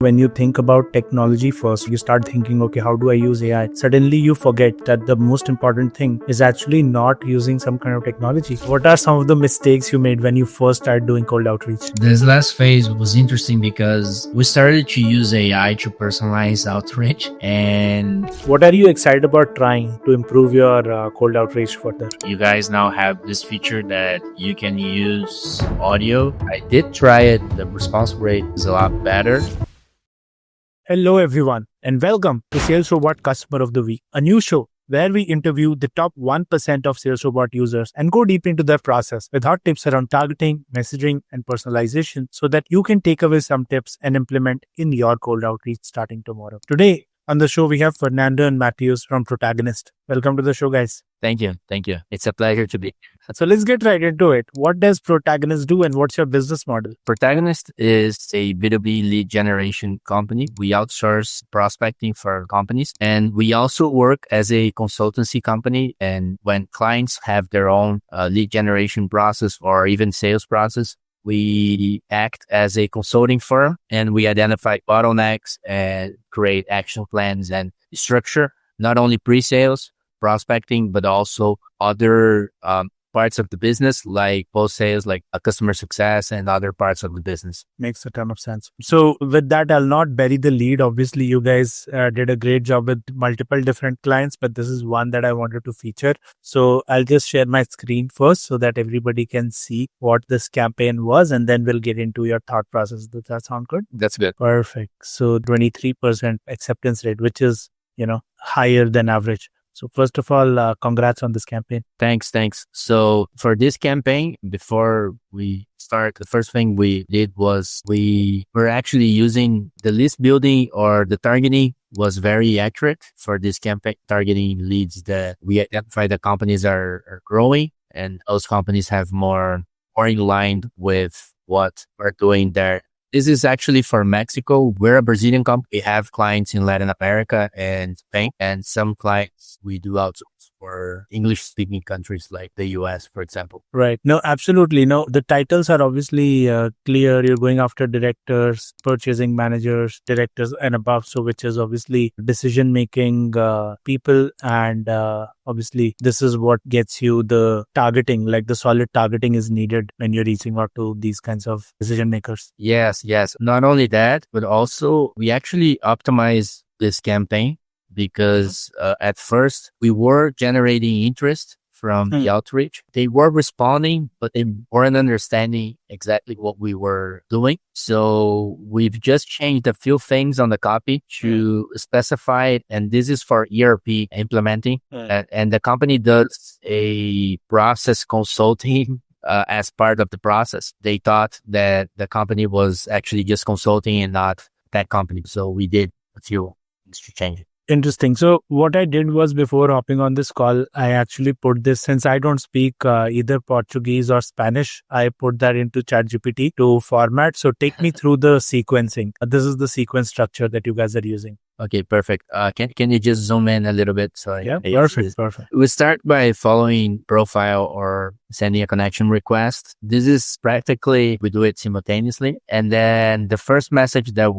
When you think about technology first, you start thinking, okay, how do I use AI? Suddenly you forget that the most important thing is actually not using some kind of technology. What are some of the mistakes you made when you first started doing cold outreach? This last phase was interesting because we started to use AI to personalize outreach. And what are you excited about trying to improve your cold outreach further? You guys now have this feature that you can use audio. I did try it. The response rate is a lot better. Hello everyone and welcome to SalesRobot Customer of the Week, a new show where we interview the top 1% of SalesRobot users and go deep into their process with hot tips around targeting, messaging, and personalization so that you can take away some tips and implement in your cold outreach starting tomorrow. Today on the show, we have Fernando and Mateus from Protagnst. Welcome to the show, guys. Thank you. Thank you. It's a pleasure to be here. So let's get right into it. What does Protagnst do and what's your business model? Protagnst is a B2B lead generation company. We outsource prospecting for companies, and we also work as a consultancy company. And when clients have their own lead generation process or even sales process, we act as a consulting firm and we identify bottlenecks and create action plans and structure not only pre-sales, prospecting, but also other parts of the business like post-sales, like customer success and other parts of the business. Makes a ton of sense. So with that, I'll not bury the lead. Obviously, you guys did a great job with multiple different clients, but this is one that I wanted to feature. So I'll just share my screen first so that everybody can see what this campaign was, and then we'll get into your thought process. Does that sound good? That's good. Perfect. So 23% acceptance rate, which is, higher than average. So first of all, congrats on this campaign. Thanks. So for this campaign, before we start, the first thing we did was we were actually using the list building, or the targeting was very accurate for this campaign, targeting leads that we identify that companies are growing, and those companies have more in line with what we're doing there. This is actually for Mexico. We're a Brazilian company. We have clients in Latin America and Spain, and some clients we do outsource for English-speaking countries like the US, for example. Right. No, absolutely. No, the titles are obviously clear. You're going after directors, purchasing managers, directors and above. So which is obviously decision-making people. And obviously, this is what gets you the targeting, like the solid targeting is needed when you're reaching out to these kinds of decision makers. Yes. Not only that, but also we actually optimize this campaign because at first we were generating interest from the outreach. They were responding, but they weren't understanding exactly what we were doing. So we've just changed a few things on the copy to specify it. And this is for ERP implementing. And the company does a process consulting as part of the process. They thought that the company was actually just consulting and not that company. So we did a few things to change it. Interesting. So what I did was, before hopping on this call, I actually put this, since I don't speak either Portuguese or Spanish, I put that into ChatGPT to format. So take me through the sequencing. This is the sequence structure that you guys are using. Okay, perfect. Can you just zoom in a little bit? Perfect. We start by following profile or sending a connection request. This is practically, we do it simultaneously. And then the first message that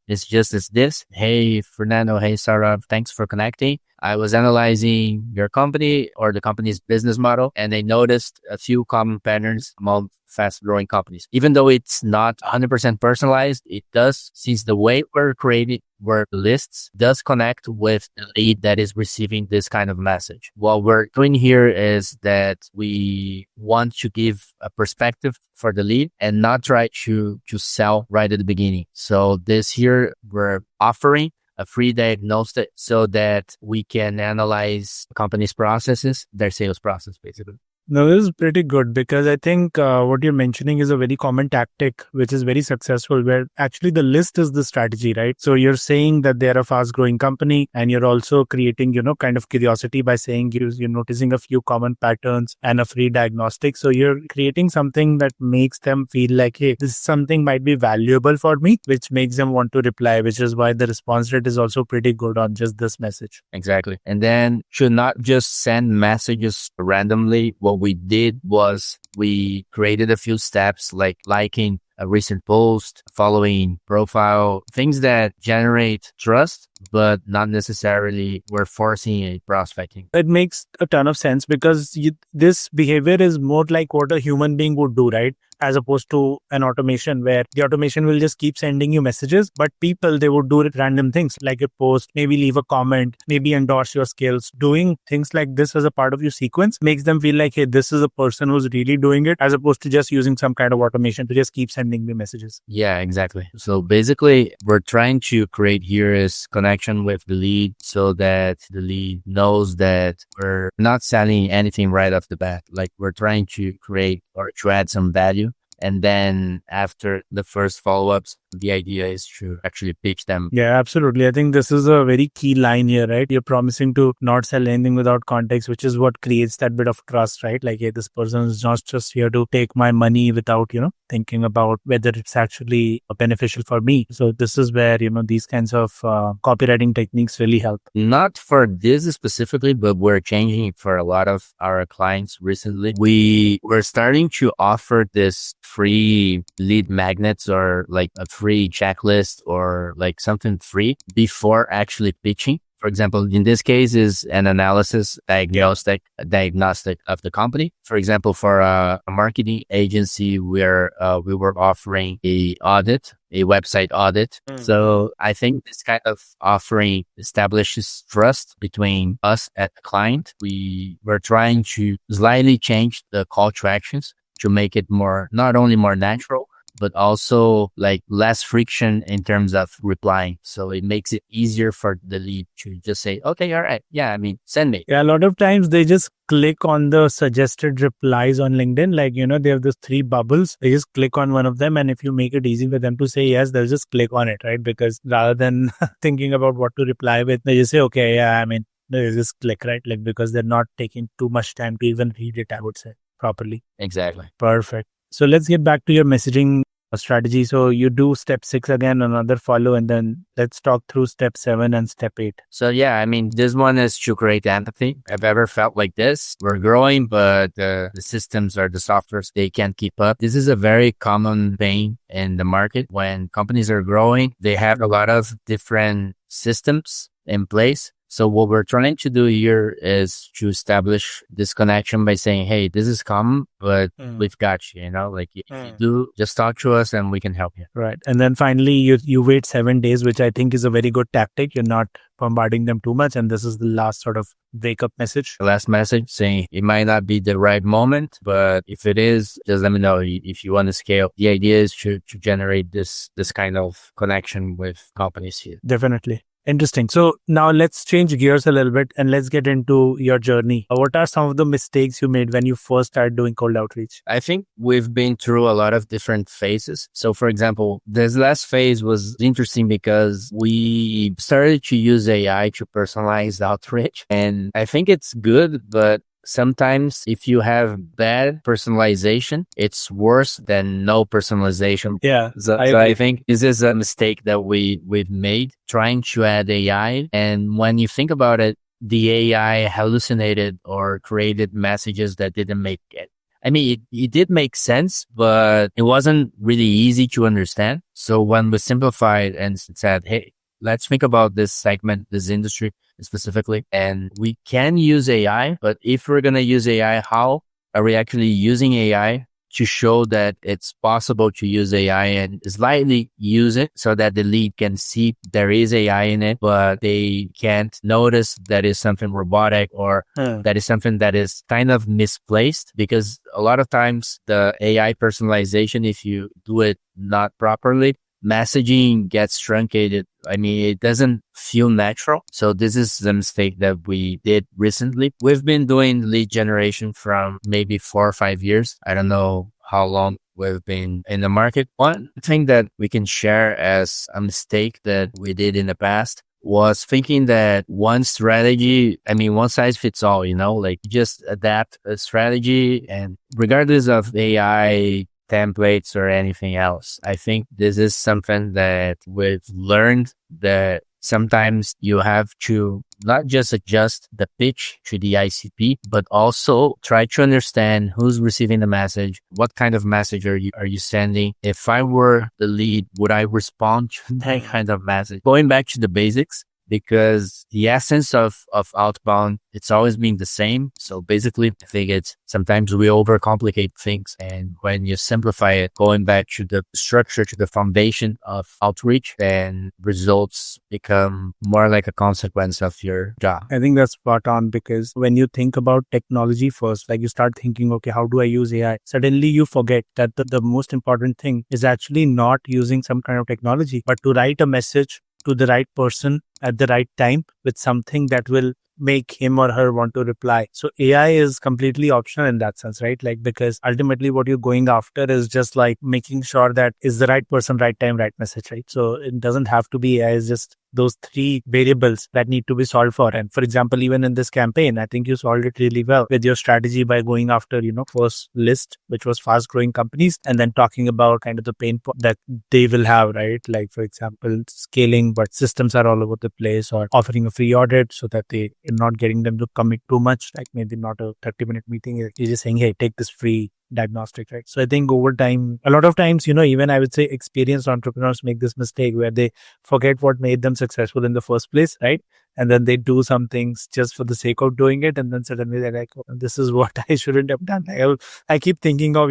is this. Hey, Fernando. Hey, Sarah. Thanks for connecting. I was analyzing your company or the company's business model, and I noticed a few common patterns among fast-growing companies. Even though it's not 100% personalized, it does, since the way we're creating work lists does connect with the lead that is receiving this kind of message. What we're doing here is that we want to give a perspective for the lead and not try to sell right at the beginning. So this here, we're offering a free diagnostic so that we can analyze companies' processes, their sales process, basically. No, this is pretty good, because I think what you're mentioning is a very common tactic, which is very successful, where actually the list is the strategy, right? So you're saying that they're a fast growing company, and you're also creating, kind of curiosity by saying you're noticing a few common patterns and a free diagnostic. So you're creating something that makes them feel like, hey, this something might be valuable for me, which makes them want to reply, which is why the response rate is also pretty good on just this message. Exactly. And then should not just send messages randomly. What we did was we created a few steps like liking a recent post, following profile, things that generate trust, but not necessarily we're forcing a prospecting. It makes a ton of sense because this behavior is more like what a human being would do, right? As opposed to an automation where the automation will just keep sending you messages, but people, they would do random things like a post, maybe leave a comment, maybe endorse your skills. Doing things like this as a part of your sequence makes them feel like, hey, this is a person who's really doing it, as opposed to just using some kind of automation to just keep sending me messages. Yeah, exactly. So basically, we're trying to create here is connection with the lead so that the lead knows that we're not selling anything right off the bat. Like we're trying to create or to add some value. And then after the first follow-ups, the idea is to actually pitch them. Yeah, absolutely. I think this is a very key line here, right? You're promising to not sell anything without context, which is what creates that bit of trust, right? Like, hey, this person is not just here to take my money without, thinking about whether it's actually beneficial for me. So this is where, these kinds of copywriting techniques really help. Not for this specifically, but we're changing it for a lot of our clients recently. We're starting to offer this free lead magnets or like a free checklist or like something free before actually pitching. For example, in this case is an analysis diagnostic of the company. For example, for a marketing agency where we were offering a website audit. So I think this kind of offering establishes trust between us and the client. We were trying to slightly change the call to actions to make it not only more natural, but also like less friction in terms of replying. So it makes it easier for the lead to just say, okay, all right. Yeah, send me. Yeah, a lot of times they just click on the suggested replies on LinkedIn. Like, they have those 3 bubbles. They just click on one of them. And if you make it easy for them to say yes, they'll just click on it, right? Because rather than thinking about what to reply with, they just say, okay, yeah, they just click, right? Like, because they're not taking too much time to even read it, I would say, properly. Exactly. Perfect. So let's get back to your messaging strategy. So you do step 6 again, another follow, and then let's talk through step 7 and step 8. So yeah, this one is to create empathy. I've ever felt like this. We're growing, but the systems or the softwares, they can't keep up. This is a very common pain in the market. When companies are growing, they have a lot of different systems in place. So what we're trying to do here is to establish this connection by saying, hey, this is common, but we've got you, like if you do, just talk to us and we can help you. Right. And then finally, you wait 7 days, which I think is a very good tactic. You're not bombarding them too much. And this is the last sort of wake-up message. The last message saying it might not be the right moment, but if it is, just let me know if you want to scale. The idea is to generate this kind of connection with companies here. Definitely. Interesting. So now let's change gears a little bit and let's get into your journey. What are some of the mistakes you made when you first started doing cold outreach? I think we've been through a lot of different phases. So for example, this last phase was interesting because we started to use AI to personalize outreach. And I think it's good, but sometimes if you have bad personalization, it's worse than no personalization. Yeah. So I think this is a mistake that we've made trying to add AI. And when you think about it, the AI hallucinated or created messages that didn't make it. It did make sense, but it wasn't really easy to understand. So when we simplified and said, hey, let's think about this segment, this industry specifically, and we can use AI, but if we're going to use AI, how are we actually using AI to show that it's possible to use AI and slightly use it so that the lead can see there is AI in it, but they can't notice that is something robotic or that is something that is kind of misplaced, because a lot of times the AI personalization, if you do it not properly, messaging gets truncated. It doesn't feel natural. So this is the mistake that we did recently. We've been doing lead generation from maybe 4 or 5 years. I don't know how long we've been in the market. One thing that we can share as a mistake that we did in the past was thinking that one strategy, one size fits all, like just adapt a strategy and regardless of AI templates or anything else. I think this is something that we've learned that sometimes you have to not just adjust the pitch to the ICP, but also try to understand who's receiving the message, what kind of message are you sending. If I were the lead, would I respond to that kind of message? Going back to the basics, because the essence of outbound, it's always been the same. So basically, I think it's sometimes we overcomplicate things. And when you simplify it, going back to the structure, to the foundation of outreach, then results become more like a consequence of your job. I think that's spot on, because when you think about technology first, like you start thinking, okay, how do I use AI? Suddenly you forget that the most important thing is actually not using some kind of technology, but to write a message to the right person at the right time with something that will make him or her want to reply. So AI is completely optional in that sense, right? Like, because ultimately what you're going after is just like making sure that is the right person, right time, right message, right? So it doesn't have to be AI, it's just those three variables that need to be solved for. And for example, even in this campaign, I think you solved it really well with your strategy by going after, first list, which was fast growing companies, and then talking about kind of the pain point that they will have, right? Like, for example, scaling, but systems are all over the place, or offering a free audit so that they are not getting them to commit too much, like maybe not a 30-minute meeting. You're just saying, hey, take this free diagnostic, right? So I think over time, a lot of times, even I would say experienced entrepreneurs make this mistake where they forget what made them successful in the first place, right? And then they do some things just for the sake of doing it. And then suddenly they're like, oh, this is what I shouldn't have done. I keep thinking of,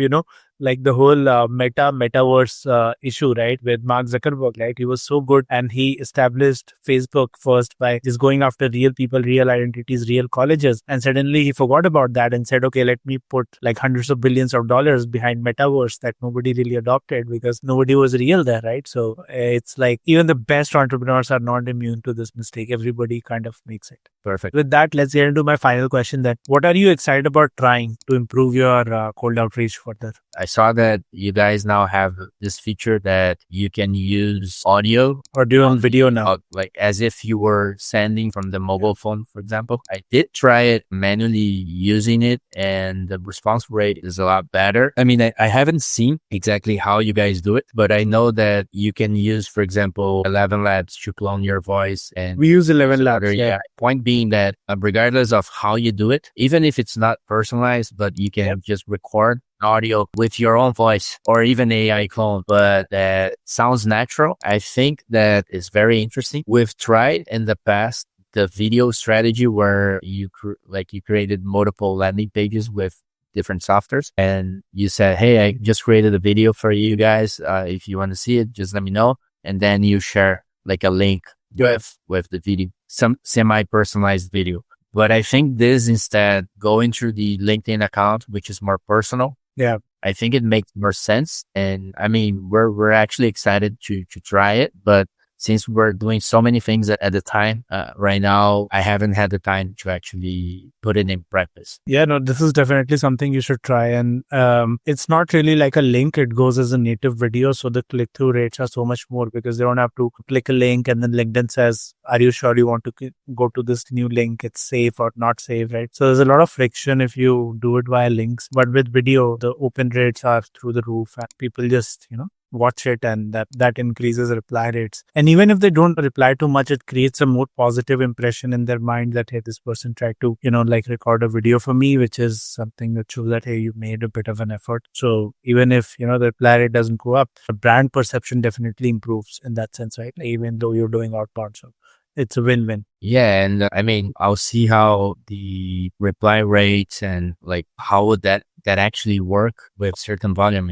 like the whole metaverse issue, right? With Mark Zuckerberg, right? He was so good and he established Facebook first by just going after real people, real identities, real colleges. And suddenly he forgot about that and said, okay, let me put like hundreds of billions of dollars behind metaverse that nobody really adopted because nobody was real there, right? So it's like even the best entrepreneurs are not immune to this mistake. Everybody kind of makes it. Perfect. With that, let's get into my final question then. What are you excited about trying to improve your cold outreach further? I saw that you guys now have this feature that you can use audio or do on video now, like as if you were sending from the mobile phone, for example. I did try it manually using it, and the response rate is a lot better. I mean, I haven't seen exactly how you guys do it, but I know that you can use, for example, 11 Labs to clone your voice. And we use 11 Labs. Yeah. Point being that regardless of how you do it, even if it's not personalized, but you can just record audio with your own voice or even AI clone, but that sounds natural. I think that is very interesting. We've tried in the past the video strategy where you created multiple landing pages with different softwares, and you said, hey, I just created a video for you guys. If you want to see it, just let me know. And then you share like a link with the video, some semi-personalized video. But I think this instead going through the LinkedIn account, which is more personal. Yeah. I think it makes more sense. And I mean, we're actually excited to try it, but since we're doing so many things at the time, right now, I haven't had the time to actually put it in practice. Yeah, no, this is definitely something you should try. And it's not really like a link. It goes as a native video. So the click-through rates are so much more because they don't have to click a link and then LinkedIn says, are you sure you want to go to this new link? It's safe or not safe, right? So there's a lot of friction if you do it via links. But with video, the open rates are through the roof and people just, watch it, and that increases reply rates. And even if they don't reply too much, it creates a more positive impression in their mind that, hey, this person tried to, record a video for me, which is something that shows that, hey, you made a bit of an effort. So even if, the reply rate doesn't go up, the brand perception definitely improves in that sense, right? Even though you're doing outbound. So it's a win-win. Yeah. And I mean, I'll see how the reply rates and like, how would that actually work with certain volume,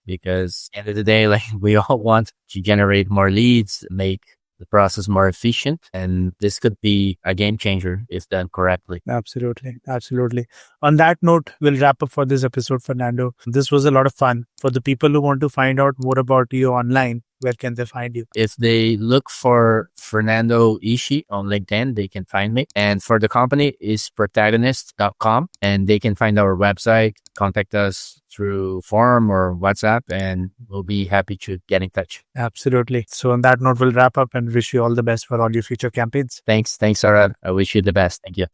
because at the end of the day, like we all want to generate more leads, make the process more efficient. And this could be a game changer if done correctly. Absolutely. Absolutely. On that note, we'll wrap up for this episode, Fernando. This was a lot of fun. For the people who want to find out more about you online, where can they find you? If they look for Fernando Ishi on LinkedIn, they can find me. And for the company is protagnst.com, and they can find our website, contact us through forum or WhatsApp, and we'll be happy to get in touch. Absolutely. So on that note, we'll wrap up and wish you all the best for all your future campaigns. Thanks, Arad. I wish you the best. Thank you.